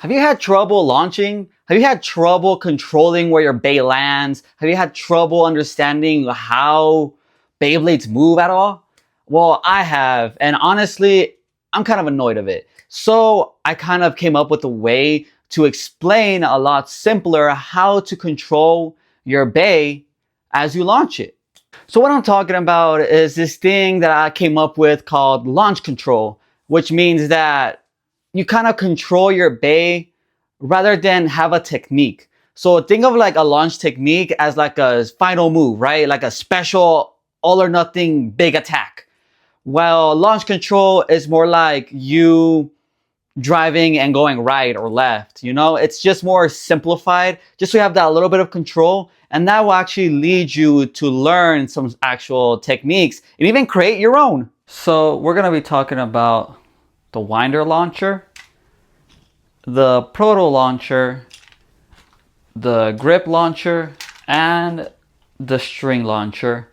Have you had trouble launching? Have you had trouble controlling where your bay lands? Have you had trouble understanding how Beyblades move at all? Well, I have, and honestly, I'm kind of annoyed of it. So I kind of came up with a way to explain a lot simpler how to control your bay as you launch it. So what I'm talking about is this thing that I came up with called launch control, which means that you kind of control your bay rather than have a technique. So think of like a launch technique as like a final move, right? Like a special all or nothing big attack. While launch control is more like you driving and going right or left. It's just more simplified, just so you have that little bit of control. And that will actually lead you to learn some actual techniques and even create your own. So we're going to be talking about the winder launcher, the proto launcher, the grip launcher, and the string launcher,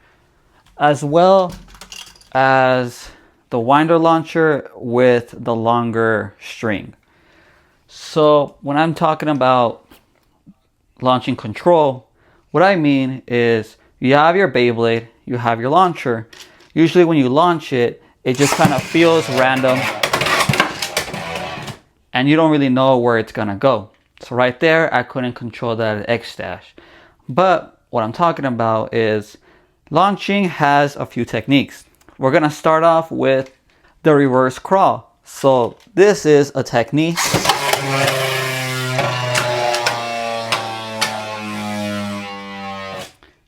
as well as the winder launcher with the longer string. So when I'm talking about launching control, what I mean is you have your Beyblade, you have your launcher. Usually when you launch it, it just kind of feels random and you don't really know where it's gonna go. So right there, I couldn't control that X dash. But what I'm talking about is launching has a few techniques. We're gonna start off with the reverse crawl. So this is a technique.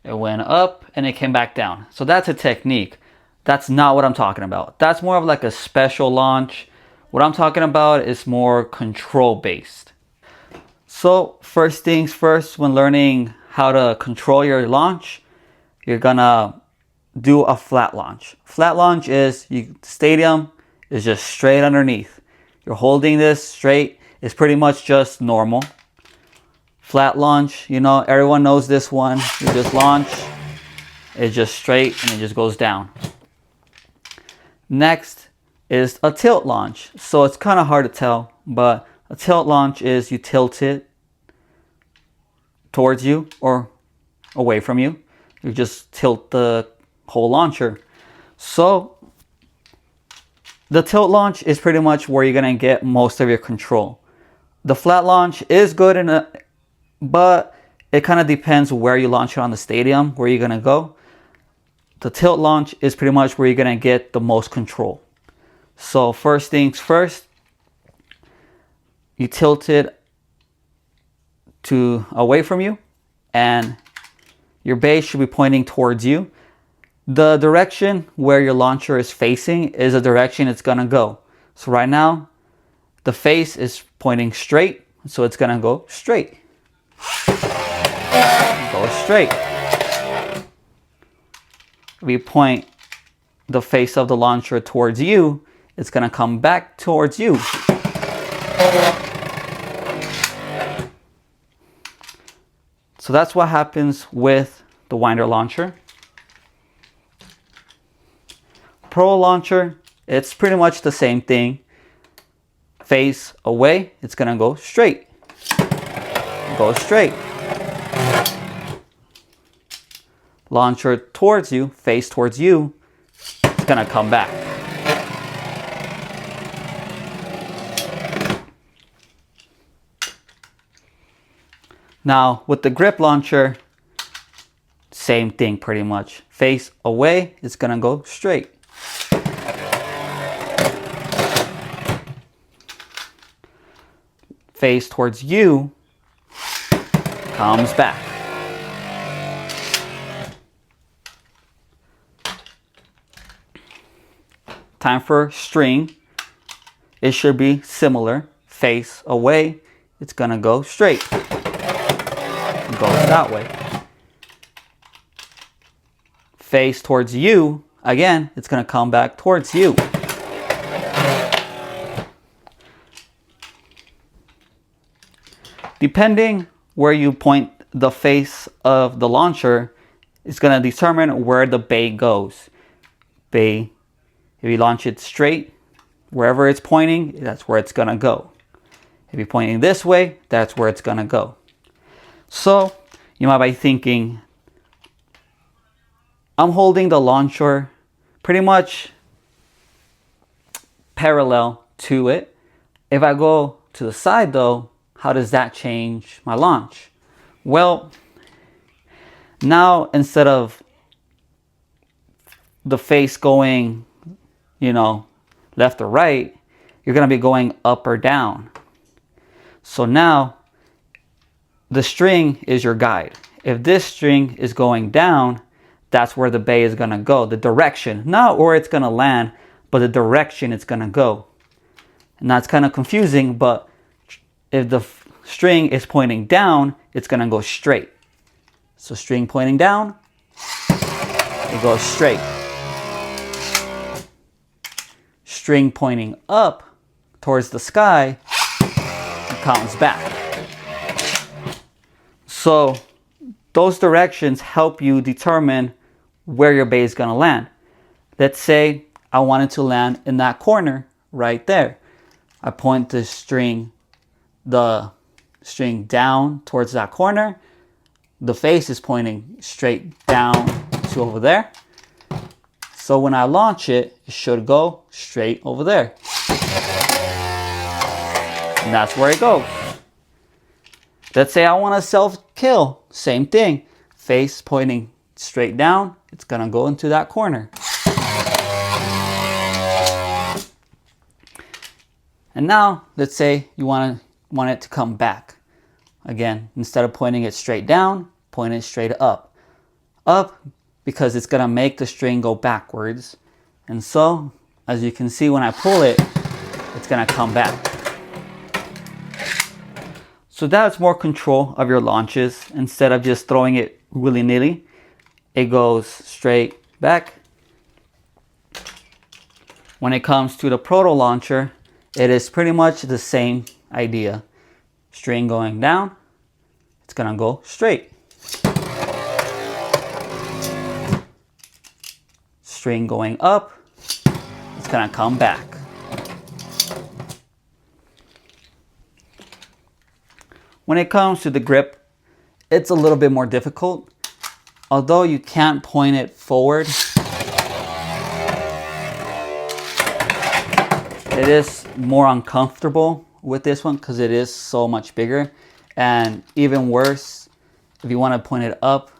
It went up and it came back down. So that's a technique. That's not what I'm talking about. That's more of like a special launch. What I'm talking about is more control based. So first things first, when learning how to control your launch, you're gonna do a flat launch. Flat launch is stadium is just straight underneath. You're holding this straight. It's pretty much just normal. Flat launch, everyone knows this one. You just launch, it's just straight and it just goes down. Next is a tilt launch. So it's kind of hard to tell, but a tilt launch is you tilt it towards you or away from you. You just tilt the whole launcher. So the tilt launch is pretty much where you're gonna get most of your control. The flat launch is good but it kind of depends where you launch it on the stadium, where you're gonna go. The tilt launch is pretty much where you're gonna get the most control. So first things first, you tilt it away from you and your base should be pointing towards you. The direction where your launcher is facing is the direction it's gonna go. So right now, the face is pointing straight, so it's gonna go straight. Go straight. If you point the face of the launcher towards you, it's gonna come back towards you. So that's what happens with the winder launcher. Pro launcher, it's pretty much the same thing. Face away, it's gonna go straight. Go straight. Launcher towards you, face towards you, it's gonna come back. Now with the grip launcher, same thing pretty much. Face away, it's gonna go straight. Face towards you, comes back. Time for string. It should be similar. Face away, it's gonna go straight. It goes that way. Face towards you, again, it's gonna come back towards you. Depending where you point the face of the launcher, it's gonna determine where the bay goes. Bay, if you launch it straight, wherever it's pointing, that's where it's gonna go. If you're pointing this way, that's where it's gonna go. So you might be thinking, I'm holding the launcher pretty much parallel to it. If I go to the side though, how does that change my launch? Well, now instead of the face going, left or right, you're gonna be going up or down. So now the string is your guide. If this string is going down, that's where the bay is gonna go. The direction, not where it's gonna land, but the direction it's gonna go. And that's kind of confusing, but if the string is pointing down, it's gonna go straight. So string pointing down, it goes straight. String pointing up towards the sky, it comes back. So those directions help you determine where your bay is going to land. Let's say I wanted to land in that corner right there. I point the string down towards that corner. The face is pointing straight down to over there. So when I launch it, it should go straight over there. And that's where it goes. Let's say I want to self-kill. Same thing. Face pointing straight down. It's going to go into that corner. And now, let's say you want it to come back. Again, instead of pointing it straight down, point it straight up. Up, because it's going to make the string go backwards. And so, as you can see when I pull it, it's going to come back. So that's more control of your launches. Instead of just throwing it willy-nilly, it goes straight back. When it comes to the proto launcher, it is pretty much the same idea. String going down, it's going to go straight. String going up, it's going to come back. When it comes to the grip, it's a little bit more difficult. Although you can't point it forward, it is more uncomfortable with this one because it is so much bigger. And even worse, if you want to point it up,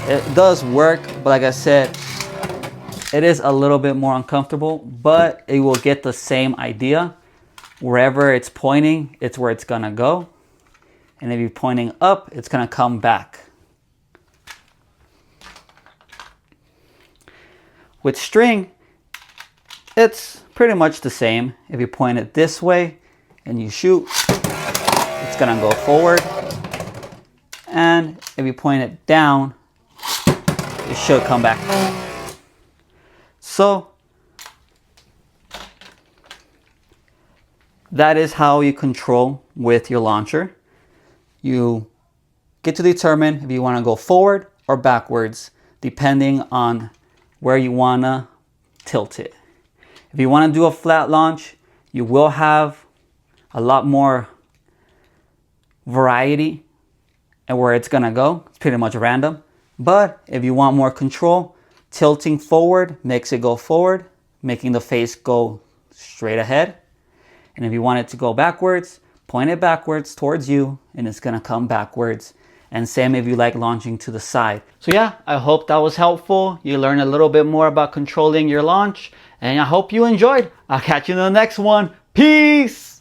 it does work, but like I said, it is a little bit more uncomfortable, but it will get the same idea. Wherever it's pointing, it's where it's gonna go. And if you're pointing up, it's gonna come back. With string, it's pretty much the same. If you point it this way and you shoot, it's gonna go forward. And if you point it down, it should come back. So that is how you control with your launcher. You get to determine if you want to go forward or backwards, depending on where you want to tilt it. If you want to do a flat launch, you will have a lot more variety and where it's going to go. It's pretty much random. But if you want more control, tilting forward makes it go forward, making the face go straight ahead. And if you want it to go backwards, point it backwards towards you and it's gonna come backwards. And same if you like launching to the side. So yeah, I hope that was helpful. You learned a little bit more about controlling your launch and I hope you enjoyed. I'll catch you in the next one. Peace!